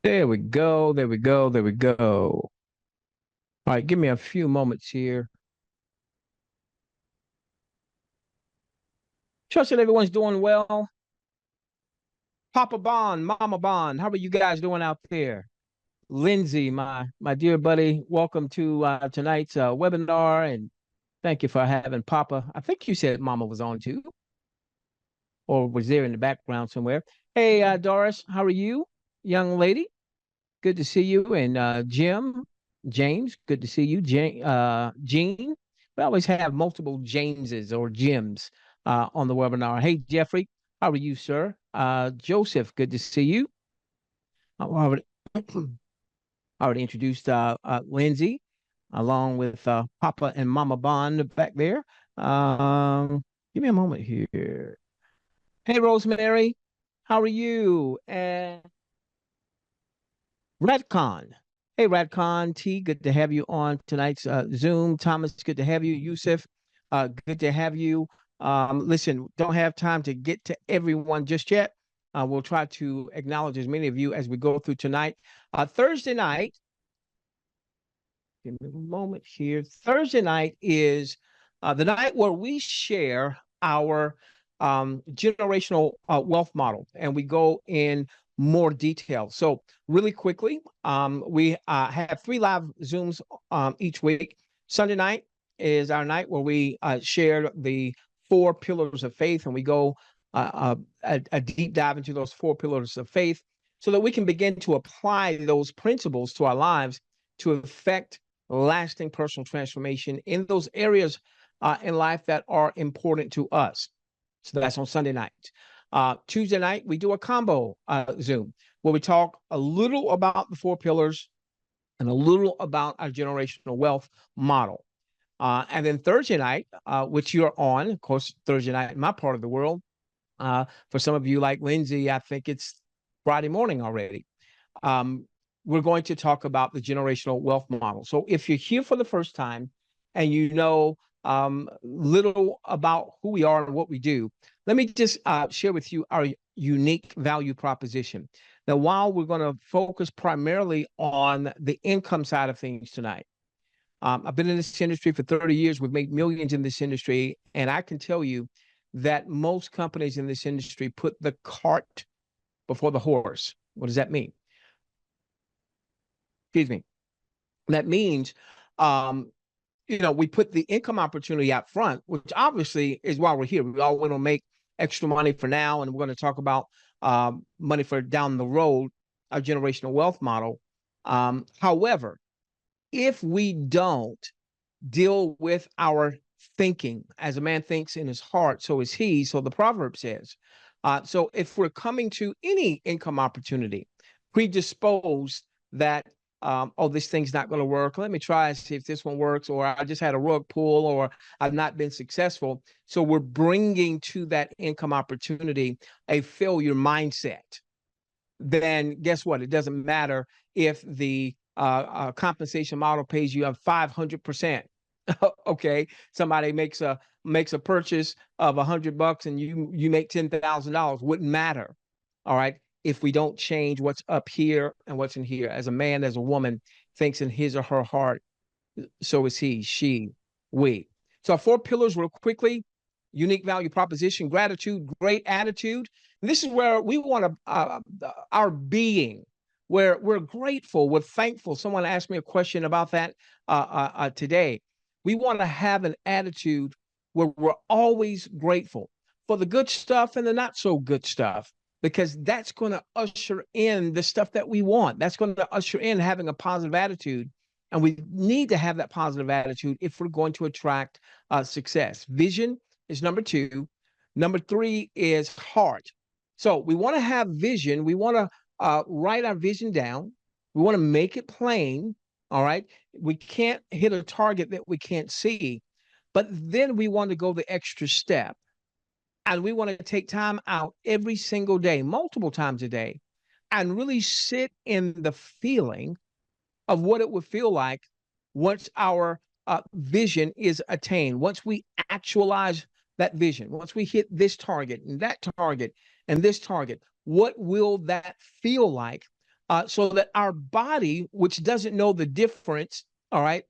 There we go. There we go. There we go. All right, give me a few moments here. Trust that everyone's doing well. Papa Bond, Mama Bond, how are you guys doing out there? Lindsay, my dear buddy, welcome to tonight's webinar, and thank you for having Papa. I think you said Mama was on too, or was there in the background somewhere. Hey, Doris, how are you, young lady? Good to see you. And James, good to see you. Jean, we always have multiple Jameses or Jims on the webinar. Hey, Jeffrey, how are you, sir? Joseph, good to see you. I already, already introduced Lindsay along with Papa and Mama Bond back there. Give me a moment here. Hey, Rosemary, how are you? And Redcon. Hey, Redcon T, good to have you on tonight's Zoom. Thomas, good to have you. Yusuf, good to have you. Listen, don't have time to get to everyone just yet. We'll try to acknowledge as many of you as we go through tonight. Thursday night, give me a moment here. Thursday night is the night where we share our generational wealth model, and we go in more detail. So really quickly, we have 3 live Zooms each week. Sunday night is our night where we share the 4 pillars of faith, and we go a deep dive into those 4 pillars of faith so that we can begin to apply those principles to our lives to affect lasting personal transformation in those areas in life that are important to us. So that's on Sunday night. Tuesday night, we do a combo Zoom where we talk a little about the 4 pillars and a little about our generational wealth model. And then Thursday night, which you're on, of course, Thursday night in my part of the world. For some of you like Lindsay, I think it's Friday morning already. We're going to talk about the generational wealth model. So if you're here for the first time and you know little about who we are and what we do, let me just share with you our unique value proposition. Now, while we're going to focus primarily on the income side of things tonight, I've been in this industry for 30 years. We've made millions in this industry. And I can tell you that most companies in this industry put the cart before the horse. What does that mean? Excuse me. That means we put the income opportunity out front, which obviously is why we're here. We all want to make extra money for now, and we're going to talk about money for down the road, our generational wealth model. However, if we don't deal with our thinking, as a man thinks in his heart, so is he, so the proverb says. So if we're coming to any income opportunity predisposed that this thing's not going to work. Let me try and see if this one works, or I just had a rug pull, or I've not been successful. So we're bringing to that income opportunity a failure mindset. Then guess what? It doesn't matter if the compensation model pays you 500%. Okay, somebody makes a purchase of $100 and you make $10,000. Wouldn't matter. All right. If we don't change what's up here and what's in here, as a man, as a woman thinks in his or her heart, so is he, she, we. So our 4 pillars real quickly: unique value proposition, gratitude, great attitude. And this is where we want our being, where we're grateful, we're thankful. Someone asked me a question about that today. We want to have an attitude where we're always grateful for the good stuff and the not so good stuff, because that's going to usher in the stuff that we want. That's going to usher in having a positive attitude. And we need to have that positive attitude if we're going to attract success. Vision is number 2. Number 3 is heart. So we want to have vision. We want to write our vision down. We want to make it plain. All right. We can't hit a target that we can't see. But then we want to go the extra step. And we want to take time out every single day, multiple times a day, and really sit in the feeling of what it would feel like once our vision is attained, once we actualize that vision, once we hit this target and that target and this target. What will that feel like so that our body, which doesn't know the difference, all right,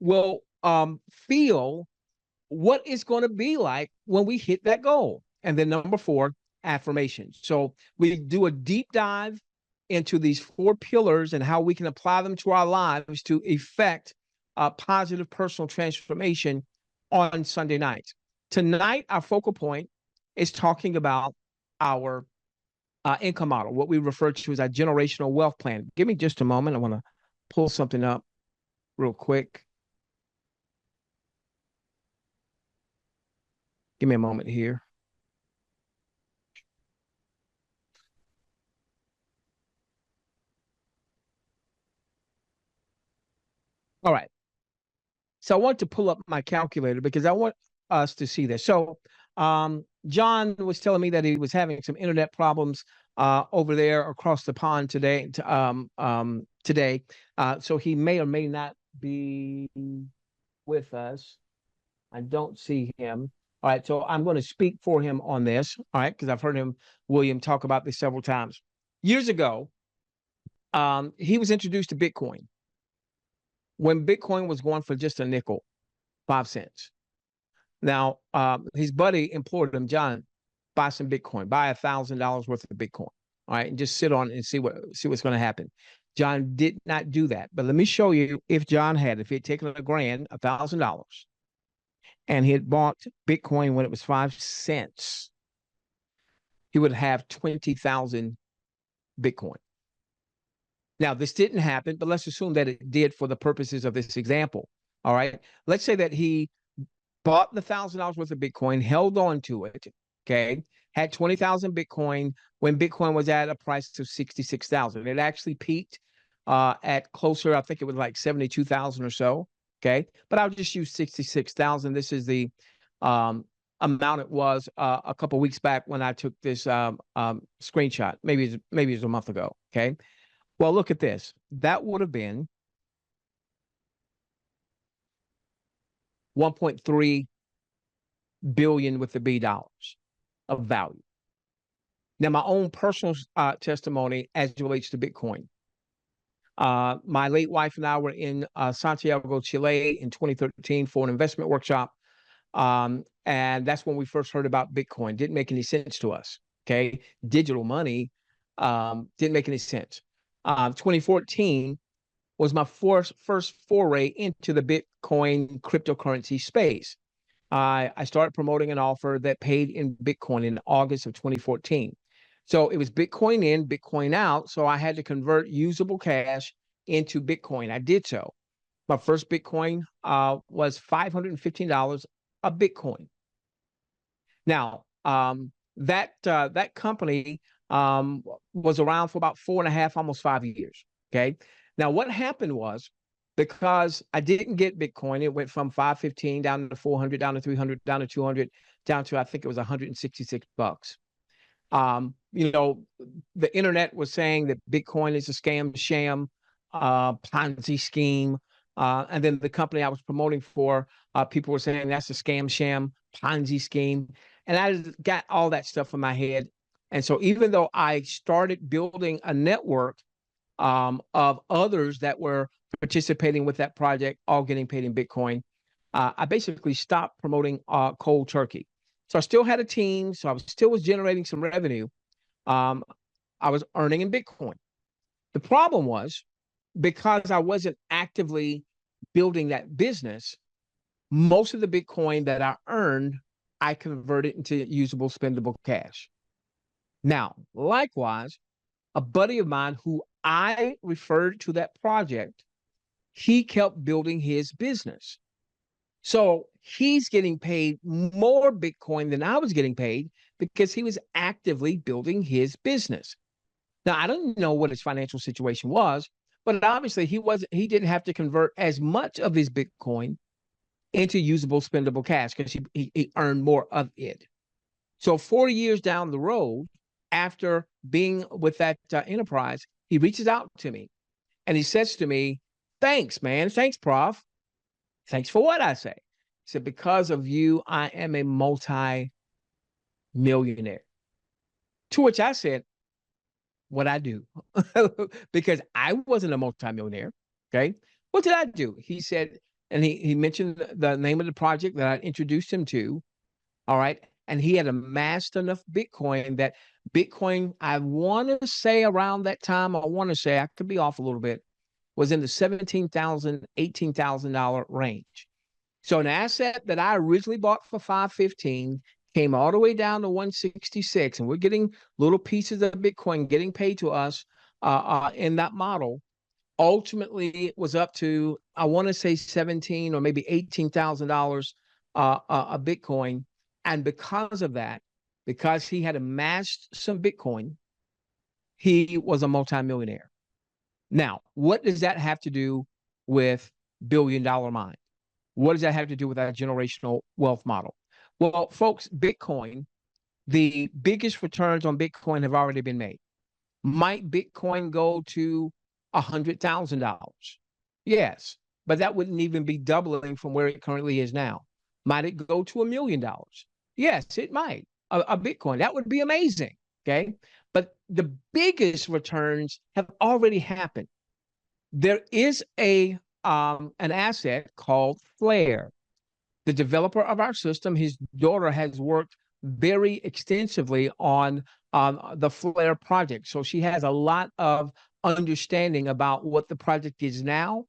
will feel what it's going to be like when we hit that goal. And then number 4, affirmations. So we do a deep dive into these 4 pillars and how we can apply them to our lives to effect positive personal transformation on Sunday nights. Tonight, our focal point is talking about our income model, what we refer to as our generational wealth plan. Give me just a moment. I want to pull something up real quick. Give me a moment here. All right. So I want to pull up my calculator because I want us to see this. So John was telling me that he was having some internet problems over there across the pond today. So he may or may not be with us. I don't see him. All right. So I'm going to speak for him on this. All right. Because I've heard William, talk about this several times. Years ago, he was introduced to Bitcoin when Bitcoin was going for just a nickel, 5 cents. Now, his buddy implored him, John, buy some Bitcoin, buy $1,000 worth of Bitcoin. All right. And just sit on it and see what's going to happen. John did not do that. But let me show you if John had, if he had taken $1,000, and he had bought Bitcoin when it was 5 cents, he would have 20,000 Bitcoin. Now, this didn't happen, but let's assume that it did for the purposes of this example. All right. Let's say that he bought the $1,000 worth of Bitcoin, held on to it, okay, had 20,000 Bitcoin when Bitcoin was at a price of 66,000. It actually peaked at closer, I think it was like 72,000 or so, okay? But I'll just use 66,000. This is the amount it was a couple of weeks back when I took this screenshot. Maybe it was a month ago, okay? Well, look at this. That would have been 1.3 billion with the B dollars of value. Now, my own personal testimony as it relates to Bitcoin. My late wife and I were in Santiago, Chile in 2013 for an investment workshop. And that's when we first heard about Bitcoin. Didn't make any sense to us. Okay. Digital money didn't make any sense. 2014 was my first foray into the Bitcoin cryptocurrency space. I started promoting an offer that paid in Bitcoin in August of 2014. So it was Bitcoin in, Bitcoin out. So I had to convert usable cash into Bitcoin. I did so. My first Bitcoin was $515 a Bitcoin. Now, that company was around for about 4.5, almost 5 years. Okay. Now, what happened was, because I didn't get Bitcoin, it went from 515 down to 400, down to 300, down to 200, down to, I think it was $166. The internet was saying that Bitcoin is a scam, sham, Ponzi scheme. And then the company I was promoting for, people were saying that's a scam, sham, Ponzi scheme. And I got all that stuff in my head. And so even though I started building a network of others that were participating with that project, all getting paid in Bitcoin, I basically stopped promoting cold turkey. So I still had a team. So I still was generating some revenue. I was earning in Bitcoin. The problem was, because I wasn't actively building that business, most of the Bitcoin that I earned, I converted into usable, spendable cash. Now, likewise, a buddy of mine who I referred to that project, he kept building his business. So he's getting paid more Bitcoin than I was getting paid because he was actively building his business. Now, I don't know what his financial situation was, but obviously he didn't have to convert as much of his Bitcoin into usable, spendable cash because he earned more of it. So 4 years down the road, after being with that enterprise, he reaches out to me and he says to me, "Thanks, man. Thanks, Prof." "Thanks for what?" I say. He said, "Because of you, I am a multi-millionaire." To which I said, what I do because I wasn't a multimillionaire. Okay. What did I do? He said, and he mentioned the name of the project that I introduced him to. All right. And he had amassed enough Bitcoin that Bitcoin, I want to say around that time, I want to say, I could be off a little bit, was in the $17,000, $18,000 range. So an asset that I originally bought for 515 came all the way down to 166, and we're getting little pieces of Bitcoin getting paid to us in that model. Ultimately, it was up to, I want to say 17 or maybe $18,000 a Bitcoin. And because of that, because he had amassed some Bitcoin, he was a multimillionaire. Now, what does that have to do with Billion Dollar Mind? What does that have to do with our generational wealth model? Well, folks, Bitcoin, the biggest returns on Bitcoin have already been made. Might Bitcoin go to $100,000? Yes, but that wouldn't even be doubling from where it currently is now. Might it go to $1 million? Yes, it might. A Bitcoin, that would be amazing. Okay. But the biggest returns have already happened. There is an asset called Flare. The developer of our system, his daughter has worked very extensively on the Flare project. So she has a lot of understanding about what the project is now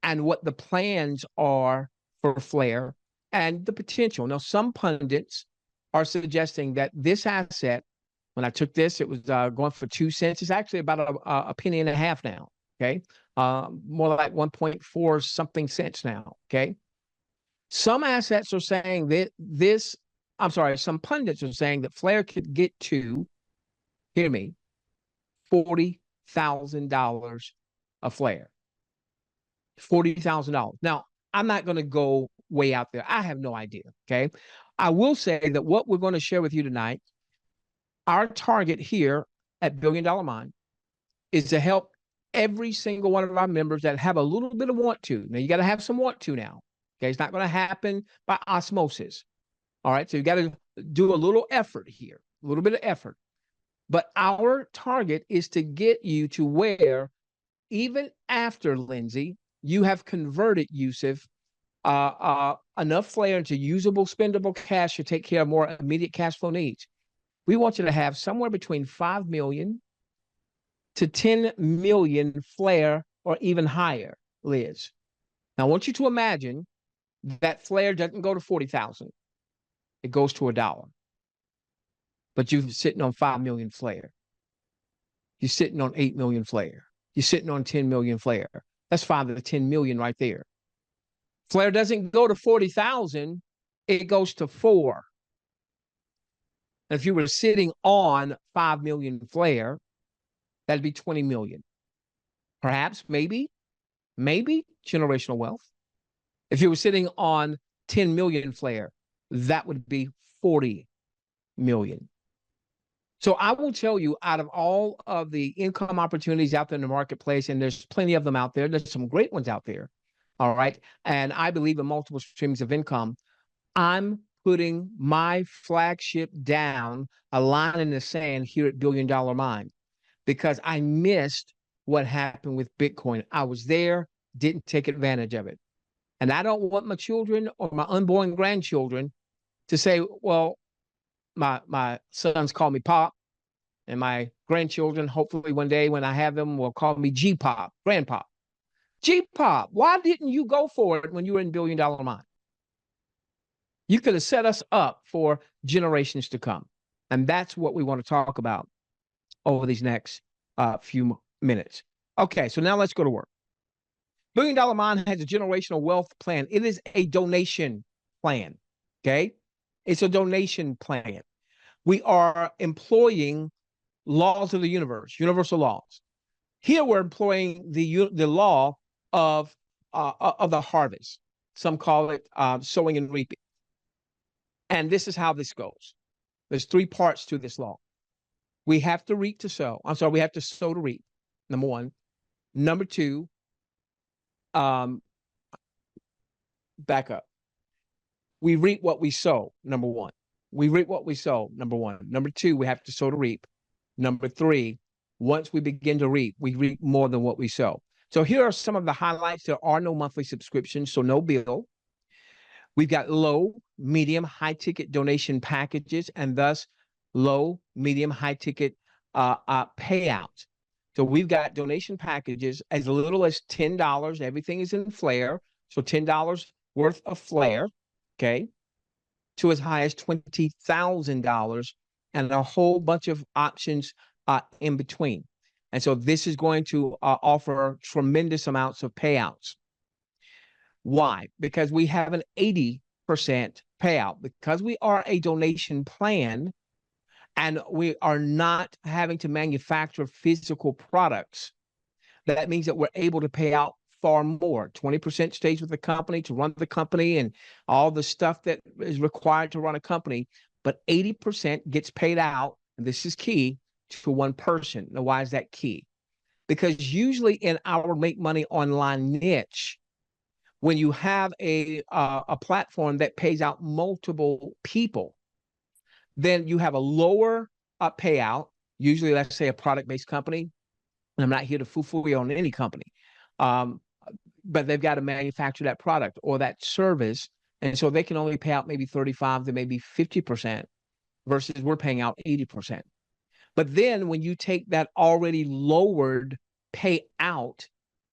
and what the plans are for Flare and the potential. Now, some pundits are suggesting that this asset, when I took this, it was going for 2 cents. It's actually about a penny and a half now. Okay. More like 1.4 something cents now. Okay. Some assets are saying that some pundits are saying that Flare could get to, hear me, $40,000 a Flare. $40,000. Now, I'm not going to go way out there. I have no idea. Okay. I will say that what we're going to share with you tonight, our target here at Billion Dollar Mind is to help every single one of our members that have a little bit of want to. Now, you got to have some want to now. Okay. It's not going to happen by osmosis. All right. So you got to do a little effort here, a little bit of effort. But our target is to get you to where, even after, Lindsay, you have converted, Yusuf, enough Flare into usable, spendable cash to take care of more immediate cash flow needs. We want you to have somewhere between 5 million to 10 million Flare or even higher, Liz. Now, I want you to imagine that Flare doesn't go to 40,000. It goes to $1. But you're sitting on 5 million Flare. You're sitting on 8 million Flare. You're sitting on 10 million Flare. That's 5 to 10 million right there. Flare doesn't go to 40,000. It goes to 4. And if you were sitting on 5 million Flare, that'd be 20 million. Perhaps, maybe generational wealth. If you were sitting on 10 million Flare, that would be 40 million. So I will tell you, out of all of the income opportunities out there in the marketplace, and there's plenty of them out there, there's some great ones out there. All right. And I believe in multiple streams of income. I'm putting my flagship down, a line in the sand here at Billion Dollar Mind, because I missed what happened with Bitcoin. I was there, didn't take advantage of it. And I don't want my children or my unborn grandchildren to say, well, my sons call me Pop, and my grandchildren, hopefully one day when I have them, will call me G-Pop, Grandpa. G-Pop, why didn't you go for it when you were in Billion Dollar Mind? You could have set us up for generations to come. And that's what we want to talk about over these next few minutes. Okay, so now let's go to work. Billion Dollar Mind has a generational wealth plan. It is a donation plan. Okay, it's a donation plan. We are employing laws of the universe, universal laws. Here we're employing the law of the harvest. Some call it sowing and reaping. And this is how this goes. There's 3 parts to this law. We have to reap to sow. We have to sow to reap. Number 1. Number 2, back up. We reap what we sow. Number 1. We reap what we sow. Number 1. Number 2, we have to sow to reap. Number 3, Once we begin to reap, we reap more than what we sow. So here are some of the highlights. There are no monthly subscriptions, so no bill. We've got low, medium, high ticket donation packages, and thus low, medium, high ticket payouts. So we've got donation packages as little as $10. Everything is in Flair. So $10 worth of Flair, okay, to as high as $20,000, and a whole bunch of options in between. And so this is going to offer tremendous amounts of payouts. Why? Because we have an 80% payout. Because we are a donation plan and we are not having to manufacture physical products, that means that we're able to pay out far more. 20% stays with the company to run the company and all the stuff that is required to run a company, but 80% gets paid out, and this is key, to one person. Now, why is that key? Because usually in our make money online niche, when you have a platform that pays out multiple people, then you have a lower payout. Usually, let's say a product-based company, and I'm not here to foo-foo you on any company, but they've got to manufacture that product or that service, and so they can only pay out maybe 35 to maybe 50%, versus we're paying out 80%. But then when you take that already lowered payout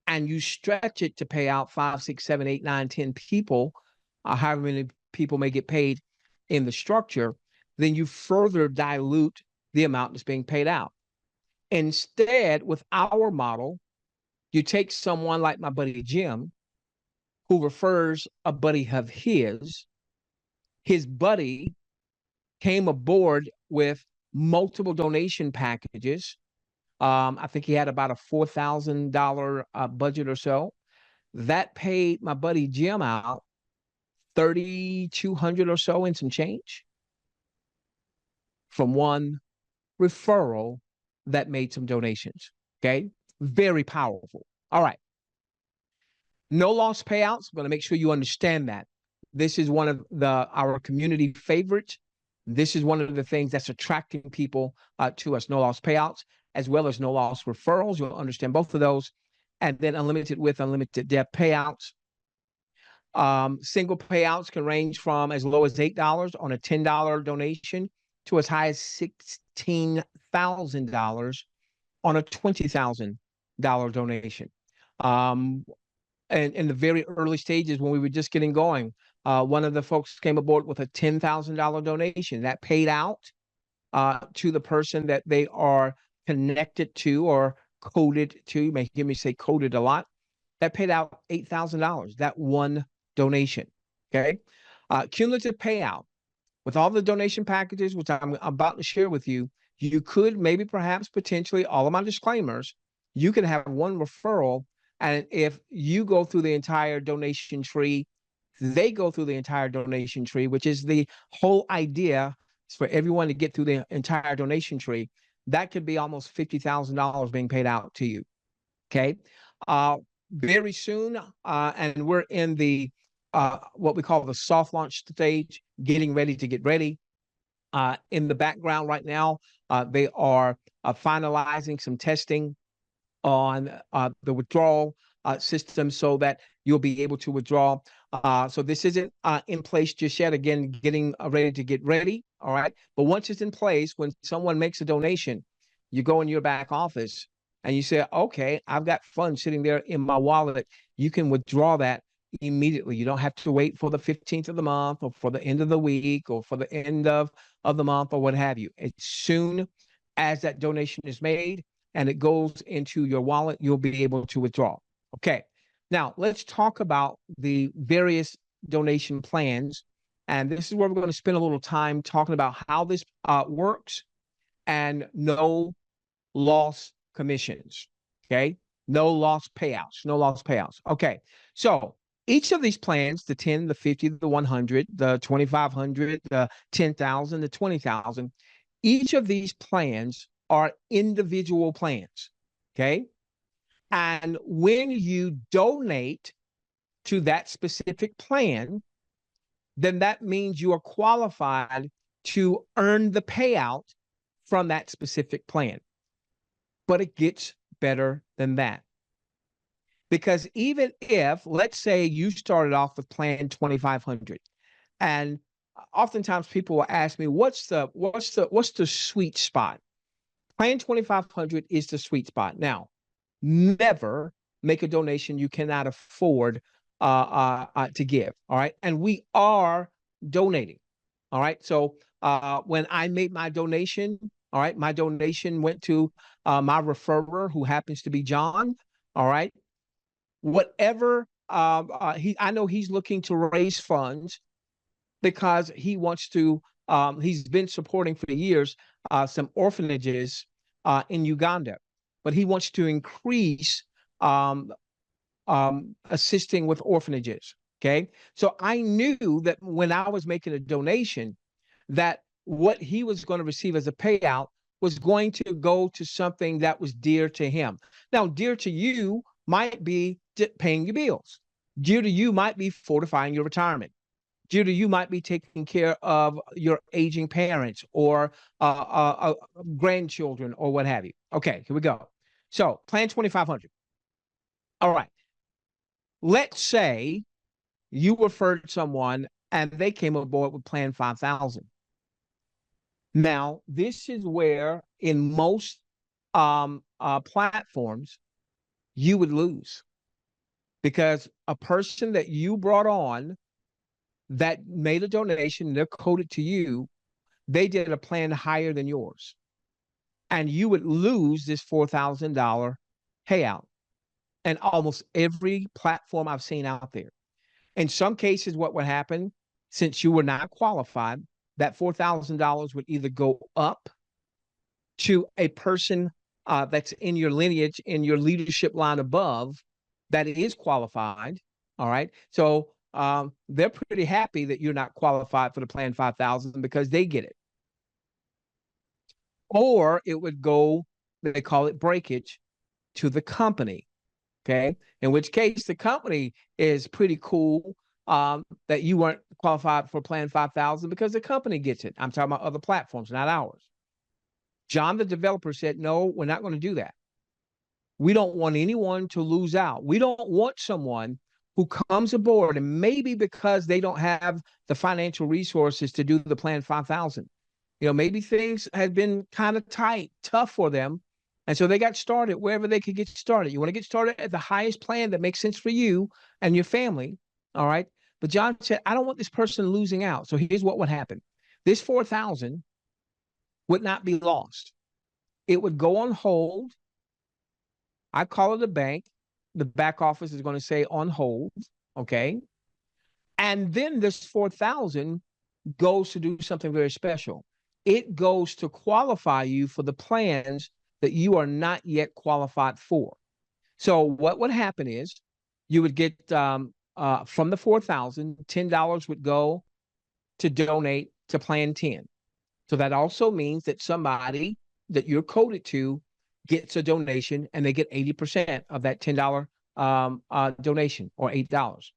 and you stretch it to pay out 5, 6, 7, 8, 9, 10 people, however many people may get paid in the structure, then you further dilute the amount that's being paid out. Instead, with our model, you take someone like my buddy Jim, who refers a buddy of his buddy came aboard with multiple donation packages. I think he had about a $4,000 budget or so. That paid my buddy Jim out $3,200 or so in some change from one referral that made some donations. Okay, very powerful. All right, no loss payouts. I'm going to make sure you understand that. This is one of our community favorites. This is one of the things that's attracting people to us. No loss payouts, as well as no loss referrals. You'll understand both of those. And then unlimited with unlimited depth payouts. Single payouts can range from as low as $8 on a $10 donation to as high as $16,000 on a $20,000 donation. And in the very early stages when we were just getting going, one of the folks came aboard with a $10,000 donation that paid out to the person that they are connected to or coded to. You may hear me say coded a lot. That paid out $8,000, that one donation. Okay. Cumulative payout with all the donation packages, which I'm about to share with you, you could maybe perhaps potentially, all of my disclaimers, you can have one referral. And if you go through the entire donation tree, they go through the entire donation tree, which is the whole idea is for everyone to get through the entire donation tree. That could be almost $50,000 being paid out to you. Okay. Very soon, and we're in the what we call the soft launch stage, getting ready to get ready. In the background right now, they are finalizing some testing on the withdrawal system so that you'll be able to withdraw. So this isn't in place just yet. Again, getting ready to get ready. All right. But once it's in place, when someone makes a donation, you go in your back office and you say, okay, I've got funds sitting there in my wallet. You can withdraw that immediately. You don't have to wait for the 15th of the month or for the end of the week or for the end of the month or what have you. As soon as that donation is made and it goes into your wallet, you'll be able to withdraw. Okay. Now let's talk about the various donation plans. And this is where we're going to spend a little time talking about how this works and no loss commissions. Okay. No loss payouts, no loss payouts. Okay. So each of these plans, the 10, the 50, the 100, the 2,500, the 10,000, the 20,000, each of these plans are individual plans. Okay. And when you donate to that specific plan, then that means you are qualified to earn the payout from that specific plan. But it gets better than that. Because even if, let's say you started off with plan 2,500, and oftentimes people will ask me, what's the sweet spot? Plan 2,500 is the sweet spot. Now, never make a donation you cannot afford to give. All right. And we are donating. All right. So when I made my donation, all right, my donation went to my referrer, who happens to be John. All right. Whatever I know he's looking to raise funds because he wants to, he's been supporting for years some orphanages in Uganda, but he wants to increase um, assisting with orphanages. Okay. So I knew that when I was making a donation, that what he was going to receive as a payout was going to go to something that was dear to him. Now, dear to you might be paying your bills. Dear to you might be fortifying your retirement. Dear to you might be taking care of your aging parents or grandchildren or what have you. Okay, here we go. So, plan 2,500. All right. Let's say you referred someone and they came aboard with plan 5,000. Now, this is where in most platforms you would lose, because a person that you brought on that made a donation, they're coded to you, they did a plan higher than yours, and you would lose this $4,000 payout. And almost every platform I've seen out there. In some cases, what would happen, since you were not qualified, that $4,000 would either go up to a person that's in your lineage, in your leadership line above, that is qualified. All right. So they're pretty happy that you're not qualified for the plan 5,000 because they get it. Or it would go, they call it breakage, to the company. Okay. In which case the company is pretty cool that you weren't qualified for plan 5,000 because the company gets it. I'm talking about other platforms, not ours. John, the developer, said, no, we're not going to do that. We don't want anyone to lose out. We don't want someone who comes aboard and maybe because they don't have the financial resources to do the plan 5,000. Maybe things had been kind of tight, tough for them. And so they got started wherever they could get started. You want to get started at the highest plan that makes sense for you and your family. All right. But John said, I don't want this person losing out. So here's what would happen. This 4,000 would not be lost. It would go on hold. I call it a bank. The back office is going to say on hold. Okay. And then this 4,000 goes to do something very special. It goes to qualify you for the plans that you are not yet qualified for. So what would happen is you would get from the 4,000, $10 would go to donate to plan 10. So that also means that somebody that you're coded to gets a donation and they get 80% of that $10 donation, or $8.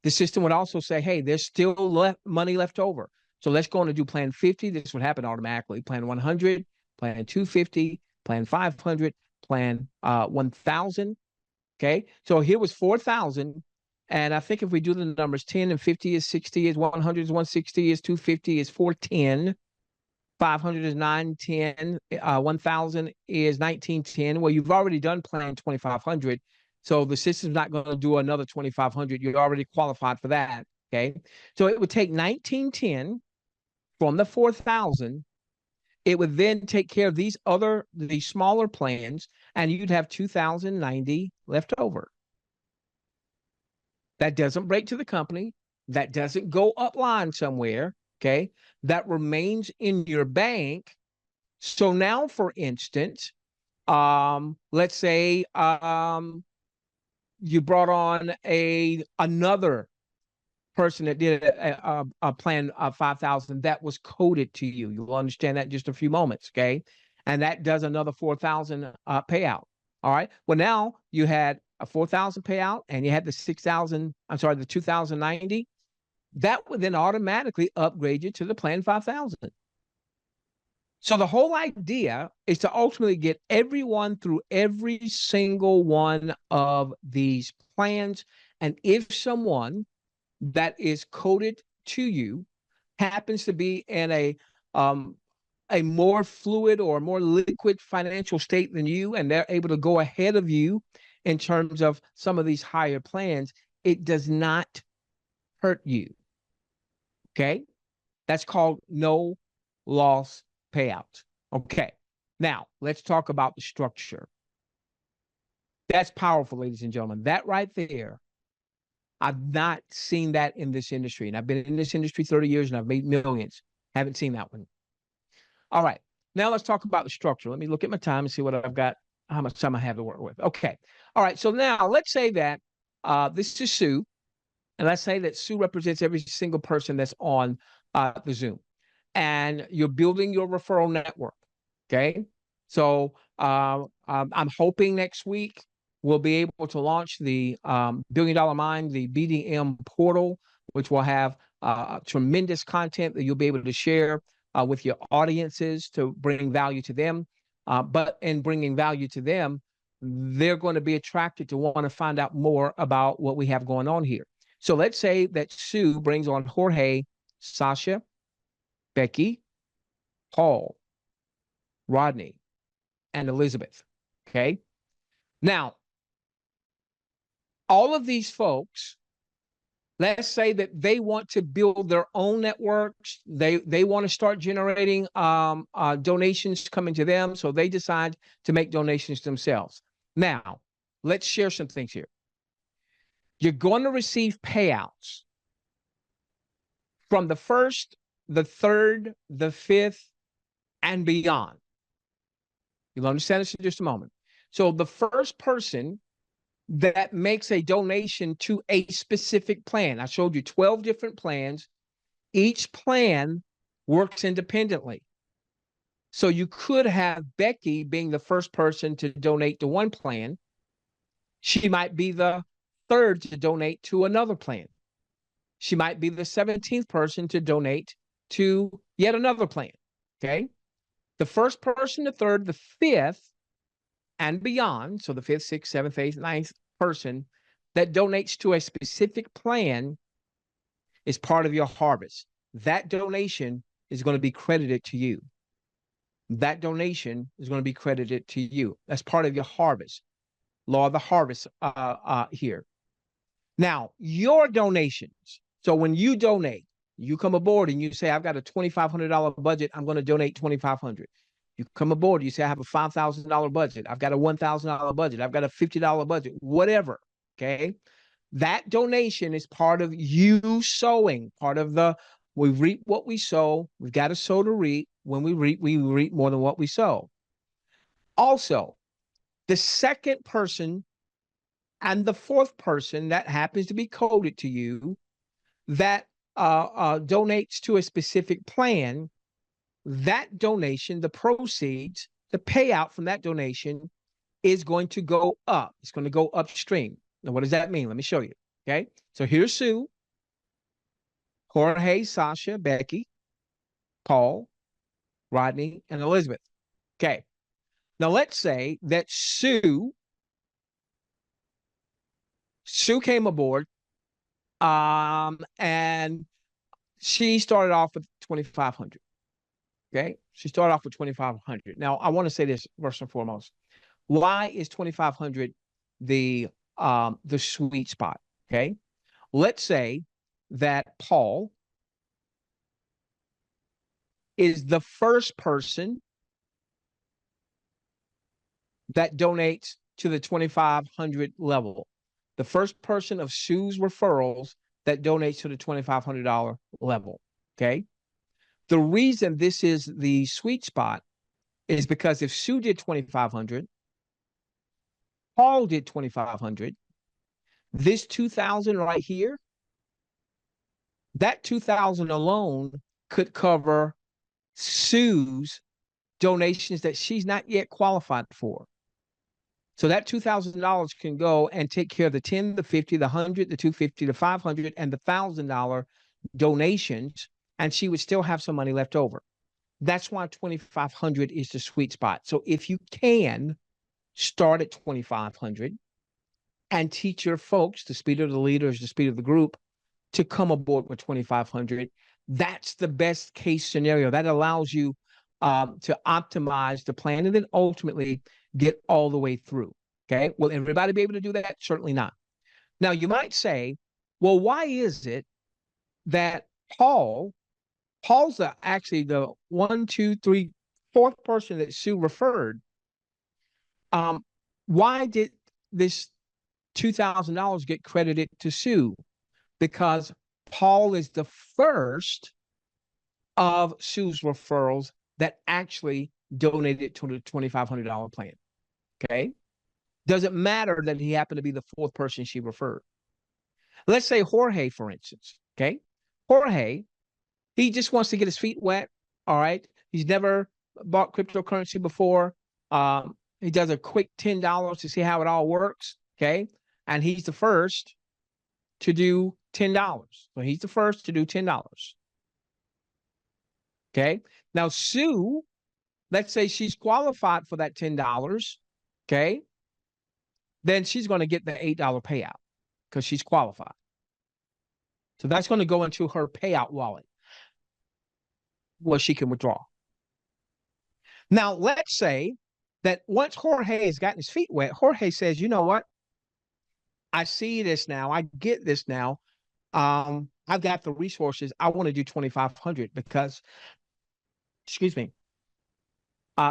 The system would also say, hey, there's still money left over. So let's go on and do plan 50. This would happen automatically. Plan 100, plan 250, plan 500, plan 1,000. Okay. So here was 4,000. And I think if we do the numbers, 10 and 50 is 60, is 100 is 160, is 250 is 410. 500 is 910, 1,000 is 1910. Well, you've already done plan 2,500. So the system's not going to do another 2,500. You're already qualified for that. Okay. So it would take 1910 from the 4,000. It would then take care of these smaller plans, and you'd have 2,090 left over. That doesn't break to the company. That doesn't go upline somewhere. Okay. That remains in your bank. So now, for instance, let's say you brought on another person that did a plan of 5,000 that was coded to you. You'll understand that in just a few moments. Okay. And that does another 4,000 payout. All right. Well, now you had a 4,000 payout and you had the 2,090. That would then automatically upgrade you to the plan 5,000. So the whole idea is to ultimately get everyone through every single one of these plans. And if someone that is coded to you happens to be in a more fluid or more liquid financial state than you, and they're able to go ahead of you in terms of some of these higher plans, it does not hurt you. Okay. That's called no loss payout. Okay. Now let's talk about the structure. That's powerful, ladies and gentlemen. That right there, I've not seen that in this industry. And I've been in this industry 30 years and I've made millions. Haven't seen that one. All right. Now let's talk about the structure. Let me look at my time and see what I've got, how much time I have to work with. Okay. All right. So now let's say that this is Sue. And let's say that Sue represents every single person that's on the Zoom. And you're building your referral network. Okay. So I'm hoping next week we'll be able to launch the Billion Dollar Mind, the BDM portal, which will have tremendous content that you'll be able to share with your audiences to bring value to them. But in bringing value to them, they're going to be attracted to want to find out more about what we have going on here. So let's say that Sue brings on Jorge, Sasha, Becky, Paul, Rodney, and Elizabeth. Okay. Now, all of these folks, let's say that they want to build their own networks. They want to start generating donations coming to them. So they decide to make donations themselves. Now, let's share some things here. You're going to receive payouts from the first, the third, the fifth, and beyond. You'll understand this in just a moment. So the first person that makes a donation to a specific plan, I showed you 12 different plans. Each plan works independently. So you could have Becky being the first person to donate to one plan. She might be the third to donate to another plan. She might be the 17th person to donate to yet another plan. Okay. The first person, the third, the fifth, and beyond, so the fifth, sixth, seventh, eighth, ninth person that donates to a specific plan is part of your harvest. That donation is going to be credited to you. That donation is going to be credited to you. That's part of your harvest. Law of the harvest here. Now, your donations. So when you donate, you come aboard and you say, I've got a $2,500 budget. I'm going to donate $2,500. You come aboard, you say, I have a $5,000 budget. I've got a $1,000 budget. I've got a $50 budget, whatever. Okay. That donation is part of you sowing, part of the, we reap what we sow. We've got to sow to reap. When we reap more than what we sow. Also, the second person and the fourth person that happens to be coded to you that donates to a specific plan, that donation, the proceeds, the payout from that donation is going to go up. It's going to go upstream. Now, what does that mean? Let me show you. Okay. So here's Sue, Jorge, Sasha, Becky, Paul, Rodney, and Elizabeth. Okay. Now let's say that Sue came aboard and she started off with 2,500. Okay. She started off with 2,500. Now I want to say this first and foremost. Why is 2,500 the sweet spot? Okay. Let's say that Paul is the first person that donates to the 2,500 level. The first person of Sue's referrals that donates to the $2,500 level. Okay. The reason this is the sweet spot is because if Sue did 2,500, Paul did 2,500, this 2,000 right here, that 2,000 alone could cover Sue's donations that she's not yet qualified for. So that $2,000 can go and take care of the 10, the 50, the 100, the 250, the 500, and the $1,000 donations, and she would still have some money left over. That's why 2,500 is the sweet spot. So if you can start at 2,500 and teach your folks, the speed of the leaders, the speed of the group, to come aboard with 2,500, that's the best case scenario. That allows you to optimize the plan and then ultimately get all the way through. Okay. Will everybody be able to do that? Certainly not. Now, you might say, well, why is it that Paul's actually the one, two, three, fourth person that Sue referred? Um, why did this $2,000 get credited to Sue? Because Paul is the first of Sue's referrals that actually donated to the $2,500 plan. Okay. Doesn't matter that he happened to be the fourth person she referred. Let's say Jorge, for instance. Okay. Jorge, he just wants to get his feet wet. All right. He's never bought cryptocurrency before. He does a quick $10 to see how it all works. Okay. And he's the first to do $10. So he's the first to do $10. Okay. Now, Sue, let's say she's qualified for that $10. Okay. Then she's going to get the $8 payout because she's qualified. So that's going to go into her payout wallet where she can withdraw. Now, let's say that once Jorge has gotten his feet wet, Jorge says, you know what? I see this now. I get this now. I've got the resources. I want to do 2,500 because, excuse me,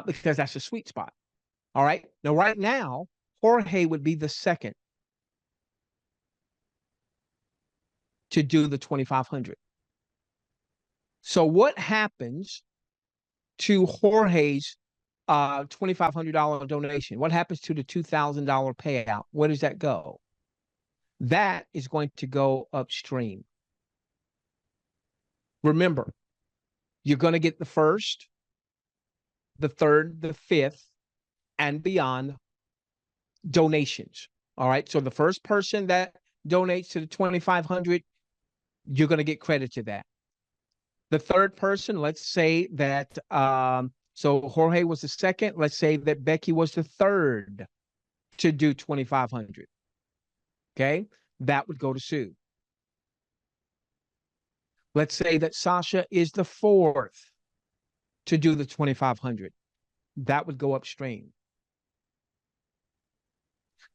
because that's a sweet spot. All right. Now, right now, Jorge would be the second to do the 2,500. So what happens to Jorge's $2,500 donation? What happens to the $2,000 payout? Where does that go? That is going to go upstream. Remember, you're going to get the first, the third, the fifth, and beyond donations. All right. So the first person that donates to the 2,500, you're going to get credit to that. The third person, let's say that, so Jorge was the second. Let's say that Becky was the third to do 2,500. Okay. That would go to Sue. Let's say that Sasha is the fourth to do the 2,500. That would go upstream.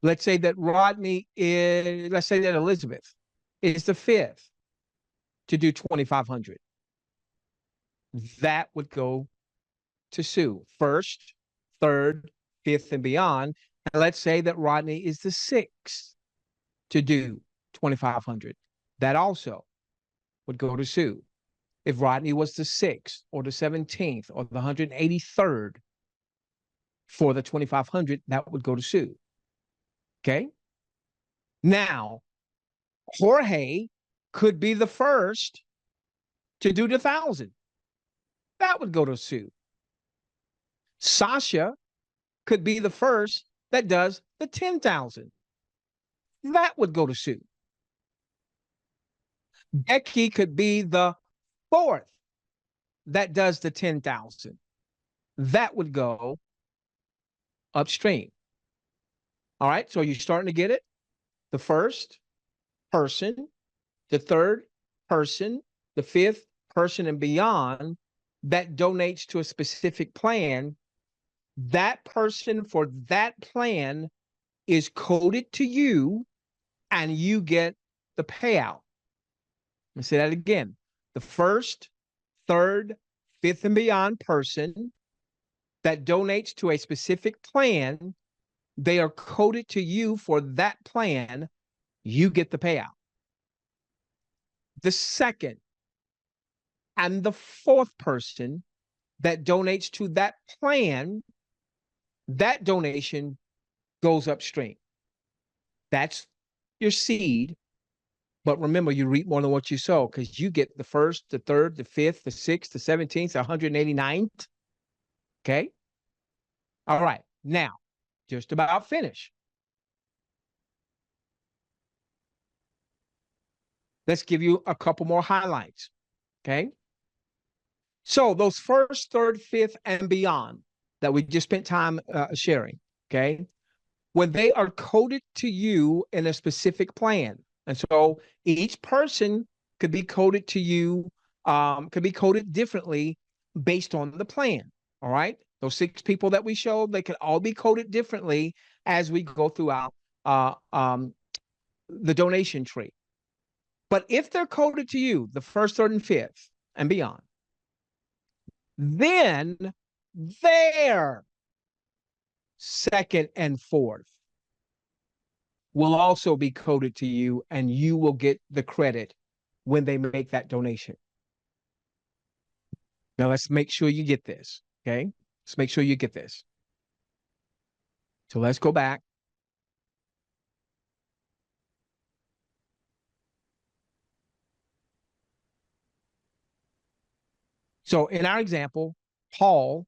Let's say that let's say that Elizabeth is the fifth to do 2,500. That would go to Sue. First, third, fifth, and beyond. And let's say that Rodney is the sixth to do 2,500. That also would go to Sue. If Rodney was the sixth or the 17th or the 183rd for the 2,500, that would go to Sue. Okay. Now, Jorge could be the first to do the 1,000. That would go to Sue. Sasha could be the first that does the 10,000. That would go to Sue. Becky could be the fourth that does the 10,000. That would go upstream. All right. So you're starting to get it. The first person, the third person, the fifth person, and beyond that donates to a specific plan. That person for that plan is coded to you and you get the payout. Let me say that again. The first, third, fifth, and beyond person that donates to a specific plan, they are coded to you for that plan. You get the payout. The second and the fourth person that donates to that plan, that donation goes upstream. That's your seed. But remember, you reap more than what you sow because you get the first, the third, the fifth, the sixth, the 17th, the 189th. Okay. All right. Now, just about finished. Let's give you a couple more highlights. Okay. So those first, third, fifth, and beyond that we just spent time sharing, okay, when they are coded to you in a specific plan. And so each person could be coded to you, could be coded differently based on the plan. All right. Those 6 people that we showed, they can all be coded differently as we go throughout uh, um, the donation tree. But if they're coded to you, the first, third, and fifth, and beyond, then their second and fourth will also be coded to you, and you will get the credit when they make that donation. Now, let's make sure you get this. Okay. Let's make sure you get this. So let's go back. So in our example, Paul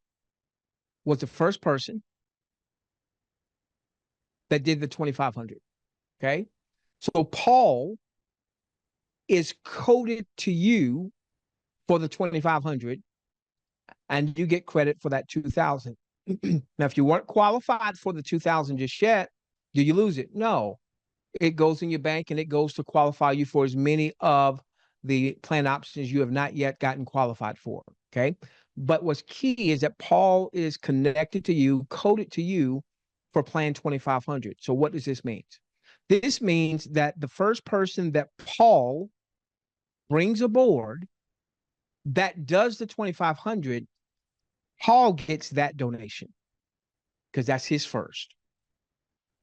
was the first person that did the 2,500. Okay. So Paul is coded to you for the 2,500, and you get credit for that 2,000. Now, if you weren't qualified for the 2,000 just yet, do you lose it? No, it goes in your bank and it goes to qualify you for as many of the plan options you have not yet gotten qualified for. Okay. But what's key is that Paul is connected to you, coded to you for plan 2,500. So what does this mean? This means that the first person that Paul brings aboard that does the 2,500, Paul gets that donation because that's his first.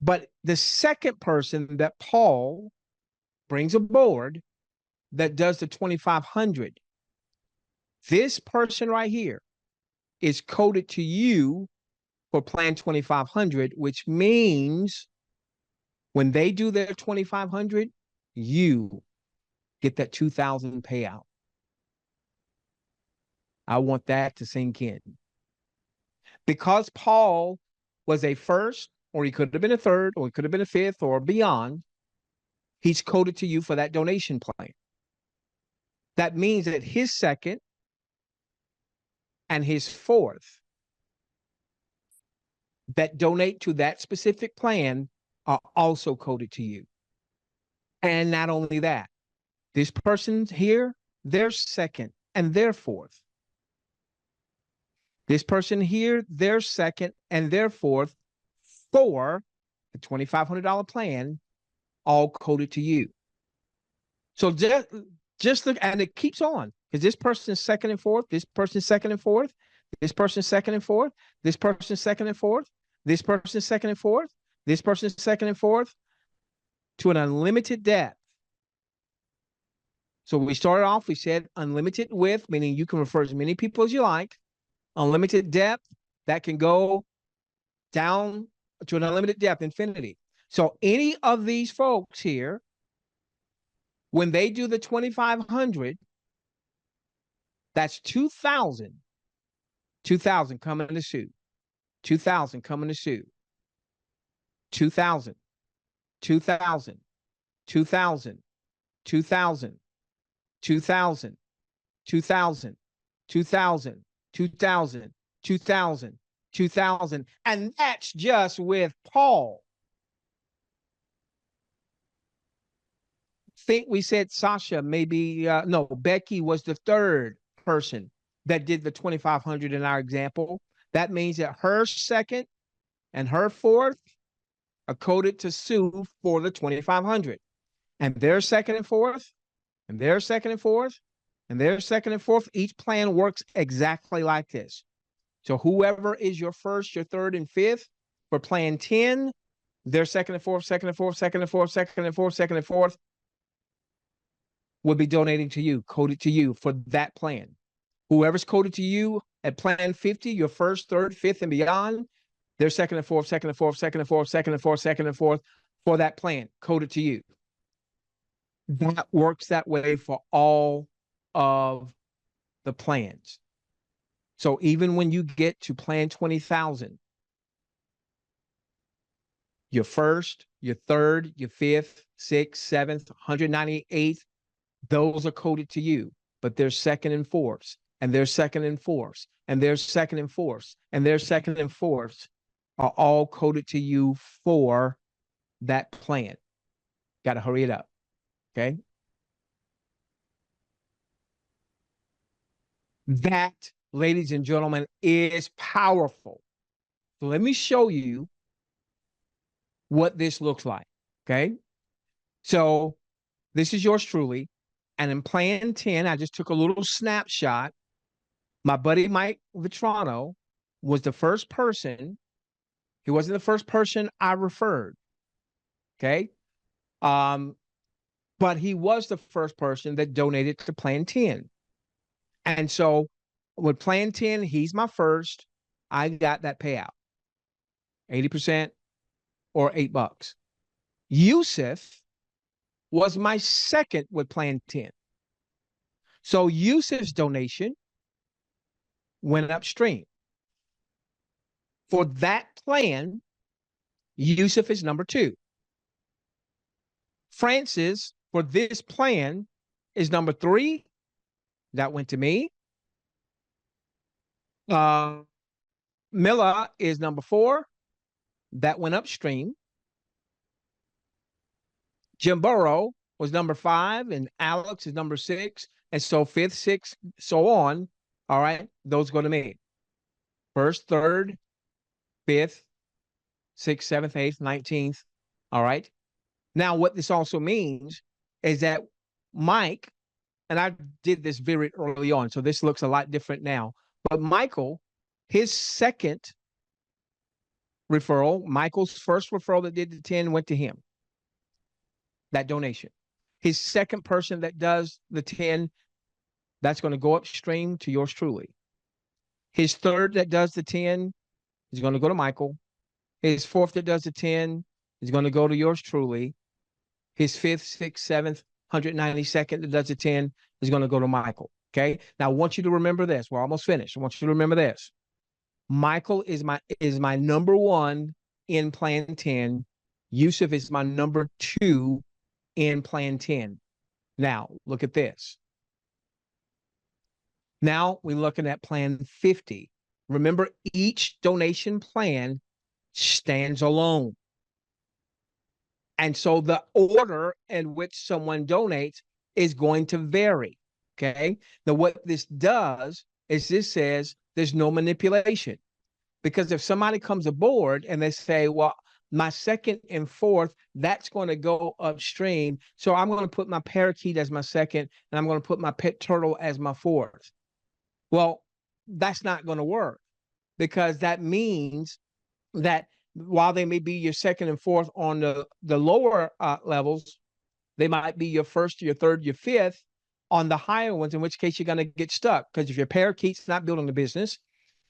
But the second person that Paul brings aboard that does the 2,500, this person right here is coded to you for plan 2,500, which means when they do their 2,500, you get that 2,000 payout. I want that to sink in. Because Paul was a first, or he could have been a third, or he could have been a fifth, or beyond, he's coded to you for that donation plan. That means that his second and his fourth that donate to that specific plan are also coded to you. And not only that, this person here, their second and their fourth. This person here, their second and their fourth for the $2,500 plan, all coded to you. So just look, and it keeps on because this person's second and fourth, this person's second and fourth, this person's second and fourth, this person's second and fourth, this person's second and fourth, this person's second and fourth, to an unlimited depth. So we started off, we said unlimited width, meaning you can refer as many people as you like. Unlimited depth, that can go down to an unlimited depth, infinity. So any of these folks here, when they do the 2,500, that's 2,000. 2,000 coming to suit. 2,000 coming to suit. 2,000. 2,000. 2,000. 2,000. 2,000. 2,000. 2,000. 2,000. 2,000. 2,000. And that's just with Paul. Think we said Sasha, maybe, no, Becky was the third person that did the 2,500 in our example. That means that her second and her fourth are coded to Sue for the 2,500. And their second and fourth, and their second and fourth, and their second and fourth, each plan works exactly like this. So whoever is your first, your third, and fifth for plan 10, their second and fourth, second and fourth, second and fourth, second and fourth, second and fourth, will be donating to you, coded to you for that plan. Whoever's coded to you at plan 50, your first, third, fifth, and beyond, their second and fourth, second and fourth, second and fourth, second and fourth, second and fourth for that plan, coded to you. That works that way for all of the plans. So even when you get to plan 20,000, your first, your third, your fifth, sixth, seventh, 198th, those are coded to you, but they're second and fourths. and their second and fourths, and their second and fourths, and their second and fourths are all coded to you for that plan. Got to hurry it up. Okay. That, ladies and gentlemen, is powerful. So let me show you what this looks like. Okay. So this is yours truly. And in plan 10, I just took a little snapshot. My buddy Mike Vitrano was the first person. He wasn't the first person I referred. Okay. But he was the first person that donated to plan 10. And so with plan 10, he's my first. I got that payout, 80% or $8. Yusuf was my second with plan 10. So Yusuf's donation went upstream. For that plan, Yusuf is number 2. Francis, for this plan, is number 3. That went to me. Mila is number 4. That went upstream. Jim Burrow was number 5, and Alex is number 6. And so 5th, 6th, so on. All right. Those go to me. 1st, 3rd, 5th, 6th, 7th, 8th, 19th. All right. Now, what this also means is that Mike, and I did this very early on, so this looks a lot different now. But Michael, his second referral, Michael's first referral that did the 10 went to him. That donation. His second person that does the 10, that's going to go upstream to yours truly. His third that does the 10 is going to go to Michael. His fourth that does the 10 is going to go to yours truly. His 5th, 6th, 7th, 192nd that does the 10 is going to go to Michael. Okay. Now I want you to remember this. We're almost finished. I want you to remember this. Michael is my number 1 in plan 10. Yusuf is my number 2 in plan 10. Now look at this. Now we're looking at plan 50. Remember, each donation plan stands alone. And so the order in which someone donates is going to vary. Okay. Now, what this does is this says there's no manipulation. Because if somebody comes aboard and they say, well, my second and fourth, that's going to go upstream. So I'm going to put my parakeet as my second, and I'm going to put my pet turtle as my fourth. Well, that's not going to work, because that means that while they may be your second and fourth on the lower levels, they might be your first, your third, your fifth on the higher ones, in which case you're going to get stuck. Because if your parakeet's not building the business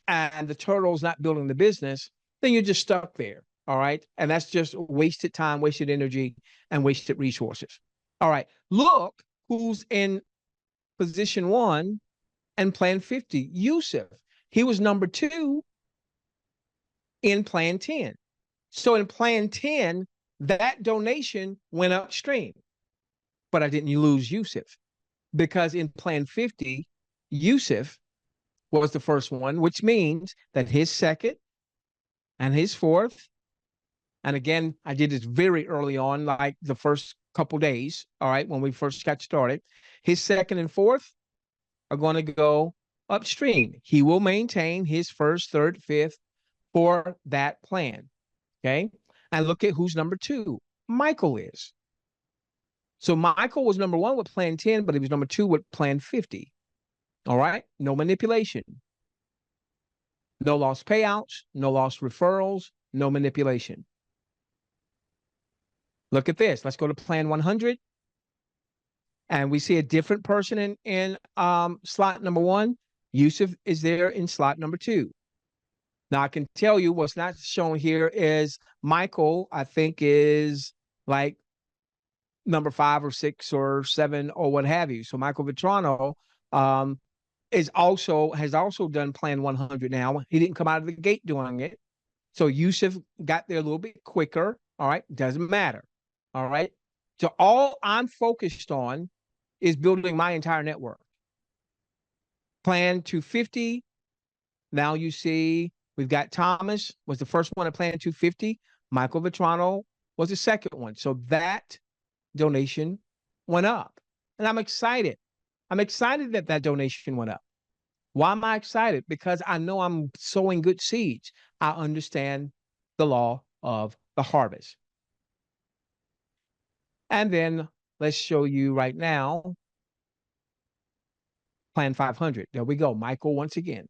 and the turtle's not building the business, then you're just stuck there. All right. And that's just wasted time, wasted energy, and wasted resources. All right. Look who's in position 1 and plan 50. Yusuf. He was number 2 in plan 10. So in plan 10, that donation went upstream. But I didn't lose Yusuf, because in plan 50, Yusuf was the first one, which means that his second and his fourth, and again, I did this very early on, like the first couple days, all right, when we first got started, his second and fourth are going to go upstream. He will maintain his first, third, fifth for that plan. Okay. And look at who's number 2. Michael is. So Michael was number 1 with plan 10, but he was number 2 with plan 50. All right. No manipulation. No lost payouts, no lost referrals, no manipulation. Look at this. Let's go to plan 100. And we see a different person in slot number 1. Yusuf is there in slot number 2. Now, I can tell you what's not shown here is Michael, I think, is like number 5 or 6 or 7 or what have you. So Michael Vitrano has also done plan 100 now. He didn't come out of the gate doing it. So Yusuf got there a little bit quicker. All right. Doesn't matter. All right. So all I'm focused on is building my entire network. Plan 250. Now you see we've got Thomas was the first one to plan 250. Michael Vitrano was the second one. So that donation went up. And I'm excited. I'm excited that that donation went up. Why am I excited? Because I know I'm sowing good seeds. I understand the law of the harvest. And then let's show you right now, Plan 500. There we go. Michael once again.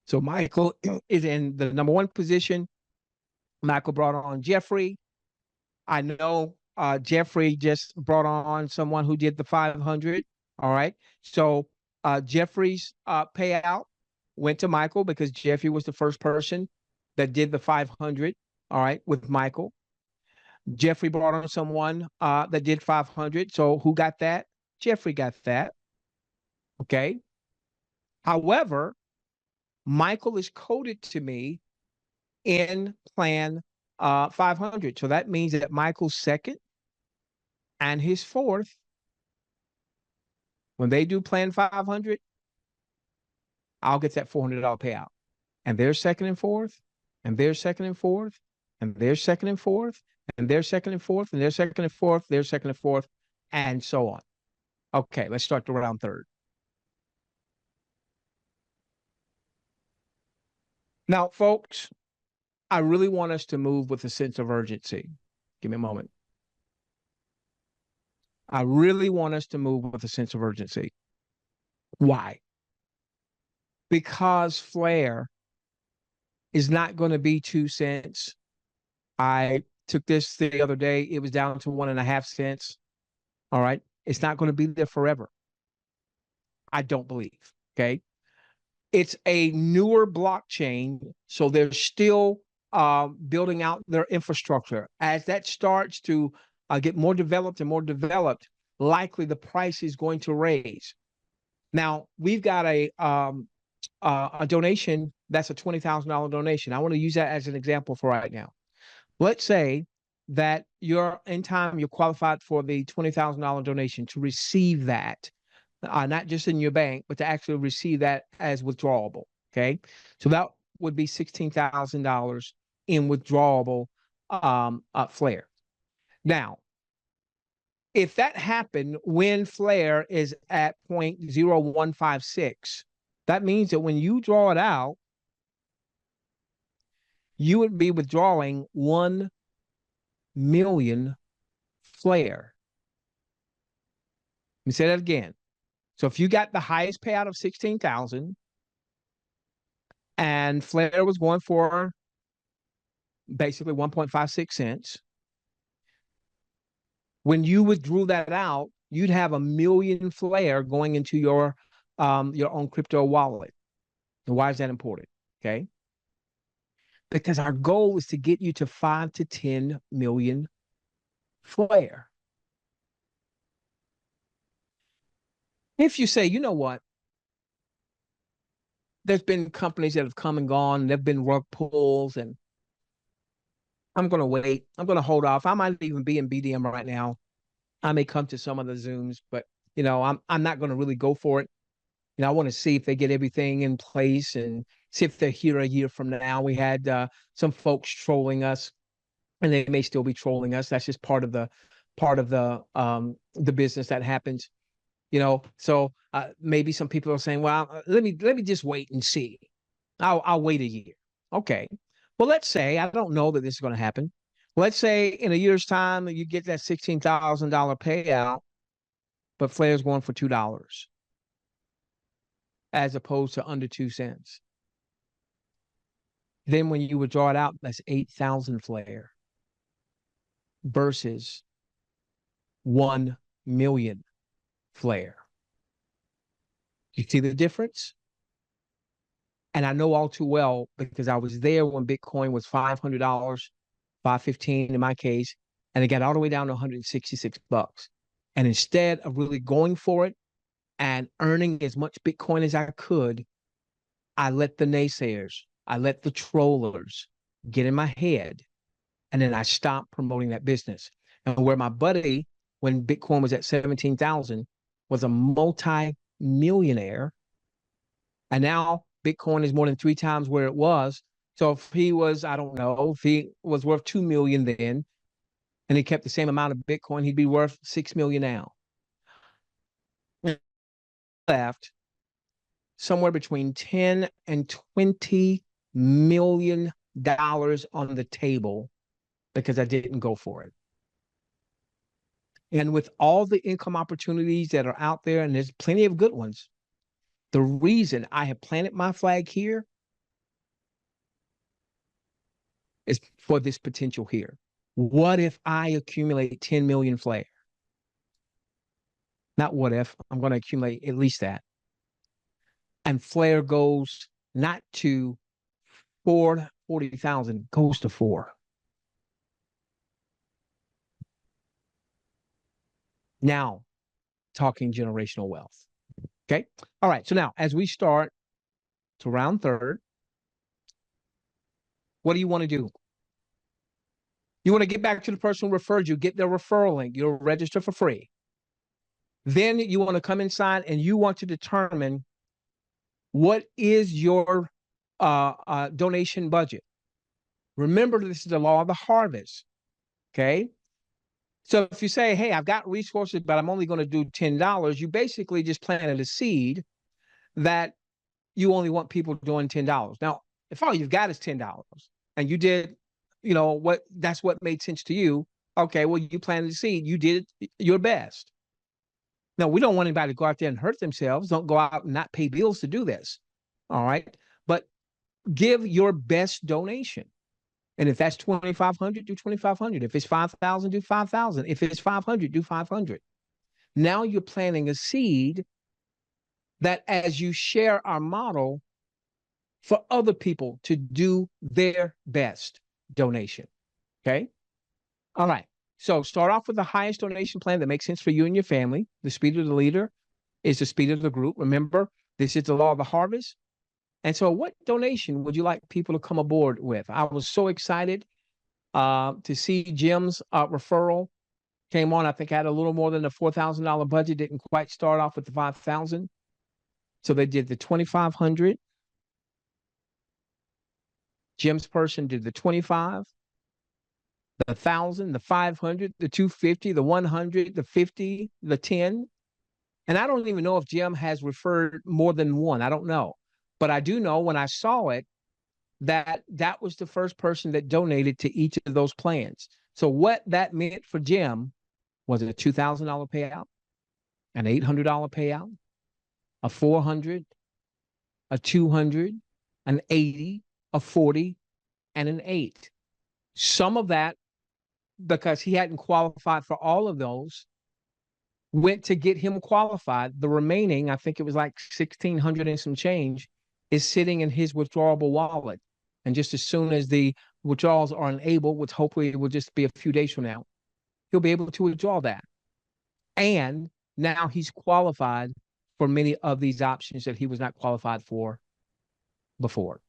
So Michael is in the number one position. Michael brought on Jeffrey. I know Jeffrey just brought on someone who did the 500. All right. So Jeffrey's payout went to Michael because Jeffrey was the first person that did the 500. All right. With Michael. Jeffrey brought on someone that did 500. So who got that? Jeffrey got that. Okay. However, Michael is coded to me in plan 500. So that means that Michael's second and his fourth, when they do plan 500, I'll get that $400 payout. And their second and fourth, and their second and fourth, and their second and fourth, and their second and fourth, and their second and fourth, their second and fourth, and so on. Okay, let's start the round third. Now, folks, I really want us to move with a sense of urgency. Give me a moment. I really want us to move with a sense of urgency. Why? Because Flair is not going to be 2 cents. I took this the other day. It was down to 1.5 cents. All right. It's not going to be there forever. I don't believe. Okay. It's a newer blockchain. So they're still building out their infrastructure. As that starts to get more developed and more developed, likely the price is going to raise. Now, we've got a donation that's a $20,000 donation. I want to use that as an example for right now. Let's say that you're in time, you're qualified for the $20,000 donation to receive that, not just in your bank, but to actually receive that as withdrawable. Okay. So that would be $16,000 in withdrawable Flair. Now, if that happened when Flair is at 0.0156, that means that when you draw it out, you would be withdrawing 1 million Flair. Let me say that again. So if you got the highest payout of 16,000 and Flair was going for basically 1.56 cents, when you withdrew that out, you'd have 1 million Flair going into your own crypto wallet. And why is that important? Okay. Because our goal is to get you to 5 to 10 million Flair. If you say, you know what, there's been companies that have come and gone, there've been rug pulls, and I'm going to wait. I'm going to hold off. I might even be in BDM right now. I may come to some of the Zooms, but I'm not going to really go for it. I want to see if they get everything in place and see if they're here a year from now. We had some folks trolling us, and they may still be trolling us. That's just part of the business that happens. So maybe some people are saying, well, let me just wait and see. I'll wait a year. Okay. Well, let's say, I don't know that this is going to happen. Let's say in a year's time, you get that $16,000 payout, but Flair's going for $2 as opposed to under 2 cents. Then when you withdraw it out, that's 8,000 Flair versus 1 million Flair. You see the difference? And I know all too well because I was there when Bitcoin was $500, $515 in my case, and it got all the way down to $166. And instead of really going for it and earning as much Bitcoin as I could, I let the naysayers, I let the trollers get in my head, and then I stopped promoting that business. And where my buddy, when Bitcoin was at 17,000, was a multi millionaire. And now Bitcoin is more than 3 times where it was. So if he was, I don't know, if he was worth 2 million then, and he kept the same amount of Bitcoin, he'd be worth 6 million now. Left somewhere between 10 and 20 million dollars on the table because I didn't go for it. And with all the income opportunities that are out there, and there's plenty of good ones, the reason I have planted my flag here is for this potential here. What if I accumulate 10 million flare? Not what if, I'm going to accumulate at least that. And flare goes not to 40,000, goes to 4. Now, talking generational wealth. Okay. All right. So now, as we start to round third, what do you want to do? You want to get back to the person who referred you, get their referral link, you'll register for free. Then you want to come inside and you want to determine what is your donation budget. Remember, this is the law of the harvest. Okay. So if you say, hey, I've got resources, but I'm only going to do $10, you basically just planted a seed that you only want people doing $10. Now, if all you've got is $10 and you did, that's what made sense to you. Okay, well, you planted a seed, you did your best. Now, we don't want anybody to go out there and hurt themselves. Don't go out and not pay bills to do this. All right. But give your best donation. And if that's 2,500, do 2,500. If it's 5,000, do 5,000. If it's 500, do 500. Now you're planting a seed that as you share our model for other people to do their best donation. Okay. All right. So start off with the highest donation plan that makes sense for you and your family. The speed of the leader is the speed of the group. Remember, this is the law of the harvest. And so what donation would you like people to come aboard with? I was so excited to see Jim's referral came on. I think I had a little more than a $4,000 budget. Didn't quite start off with the 5,000. So they did the 2,500. Jim's person did the 25, the 1,000, the 500, the 250, the 100, the 50, the 10. And I don't even know if Jim has referred more than one. I don't know. But I do know when I saw it, that was the first person that donated to each of those plans. So what that meant for Jim was a $2,000 payout, an $800 payout, a $400, a $200, an $80, a $40, and an $8. Some of that, because he hadn't qualified for all of those, went to get him qualified. The remaining, I think it was like 1,600 and some change, is sitting in his withdrawable wallet. And just as soon as the withdrawals are enabled, which hopefully it will just be a few days from now, he'll be able to withdraw that. And now he's qualified for many of these options that he was not qualified for before.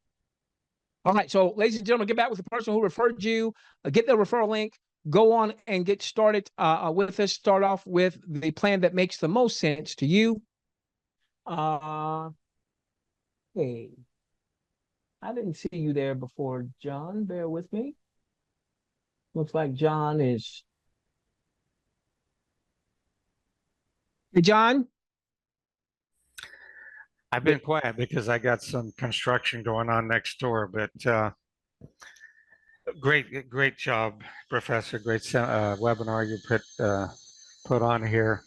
All right. So, ladies and gentlemen, get back with the person who referred you, get their referral link, go on and get started with us. Start off with the plan that makes the most sense to you. Hey, I didn't see you there before, John. Bear with me. Looks like John is. Hey, John. I've been quiet because I got some construction going on next door, but great job, Professor. Great webinar you put on here.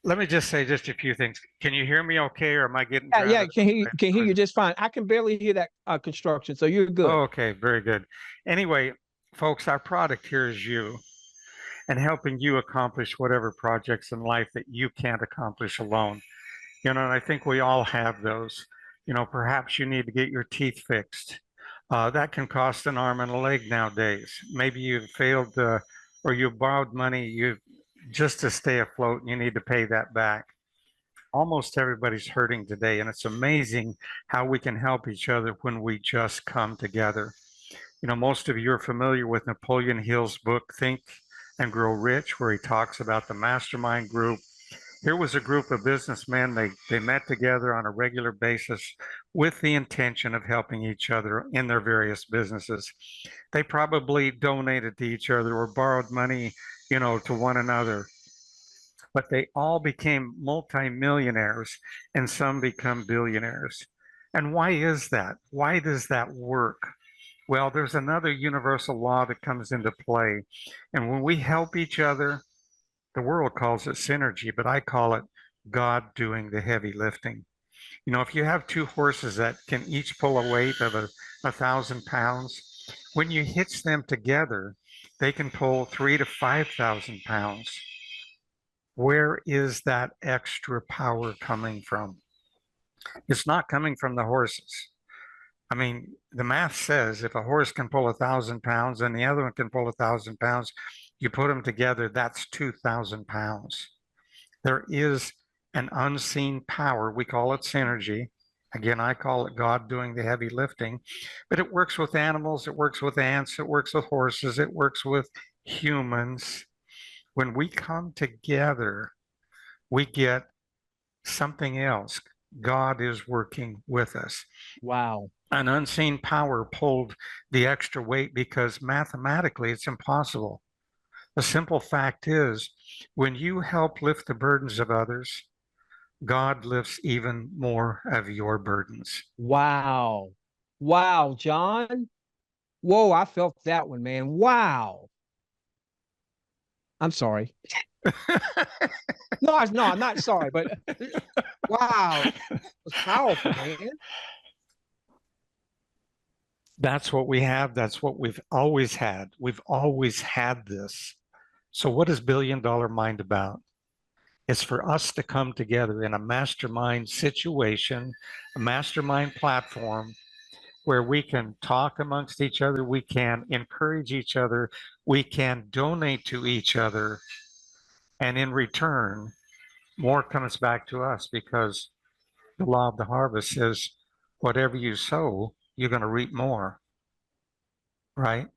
Let me just say just a few things. Can you hear me okay, or am I getting? Yeah, can hear you just fine. I can barely hear that construction, so you're good. Oh, okay, very good. Anyway, folks, our product here is you, and helping you accomplish whatever projects in life that you can't accomplish alone. And I think we all have those. Perhaps you need to get your teeth fixed. That can cost an arm and a leg nowadays. Maybe you've failed or you've borrowed money just to stay afloat, and you need to pay that back. Almost everybody's hurting today, and it's amazing how we can help each other when we just come together. Most of you are familiar with Napoleon Hill's book, Think and Grow Rich, where he talks about the mastermind group Here was a group of businessmen. They met together on a regular basis with the intention of helping each other in their various businesses. They probably donated to each other or borrowed money, to one another, but they all became multimillionaires and some become billionaires. And why is that? Why does that work? Well, there's another universal law that comes into play. And when we help each other, the world calls it synergy, but I call it God doing the heavy lifting. If you have two horses that can each pull a weight of 1,000 pounds, when you hitch them together, they can pull 3 to 5,000 pounds. Where is that extra power coming from? It's not coming from the horses. I mean, the math says if a horse can pull 1,000 pounds and the other one can pull 1,000 pounds, you put them together, that's 2,000 pounds. There is an unseen power. We call it synergy. Again, I call it God doing the heavy lifting, but it works with animals, it works with ants, it works with horses, it works with humans. When we come together, we get something else. God is working with us. Wow. An unseen power pulled the extra weight because mathematically it's impossible. The simple fact is, when you help lift the burdens of others, God lifts even more of your burdens. Wow. Wow, John. Whoa, I felt that one, man. Wow. I'm sorry. No, I'm not sorry, but wow. It was powerful, man. That's what we have. That's what we've always had. We've always had this. So, what is Billion Dollar Mind about? It's for us to come together in a mastermind situation, a mastermind platform where we can talk amongst each other, we can encourage each other, we can donate to each other, and in return, more comes back to us because the law of the harvest says whatever you sow, you're going to reap more, right?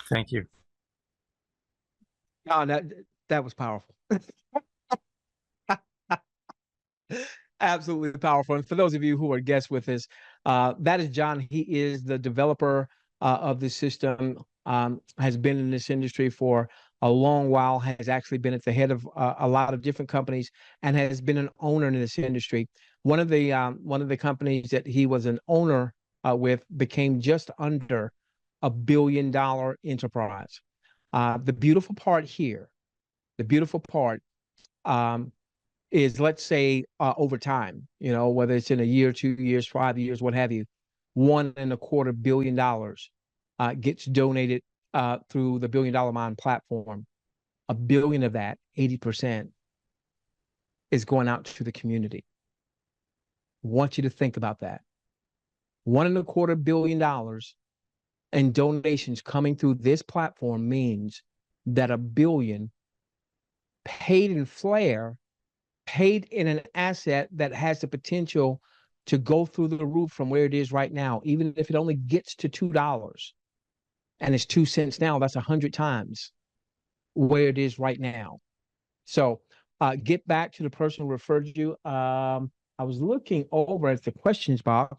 Thank you. Oh, that was powerful. Absolutely powerful. And for those of you who are guests with us, that is John. He is the developer of the system, has been in this industry for a long while, has actually been at the head of a lot of different companies, and has been an owner in this industry. One of the companies that he was an owner with became just under $1 billion enterprise. The beautiful part here, the beautiful part is, let's say, over time, whether it's in a year, 2 years, 5 years, what have you, $1.25 billion gets donated through the Billion Dollar Mind platform. $1 billion of that, 80%, is going out to the community. I want you to think about that. $1.25 billion in donations coming through this platform means that $1 billion paid in flair, paid in an asset that has the potential to go through the roof from where it is right now, even if it only gets to $2 and it's 2 cents now, that's 100 times where it is right now. So get back to the person who referred you. I was looking over at the questions box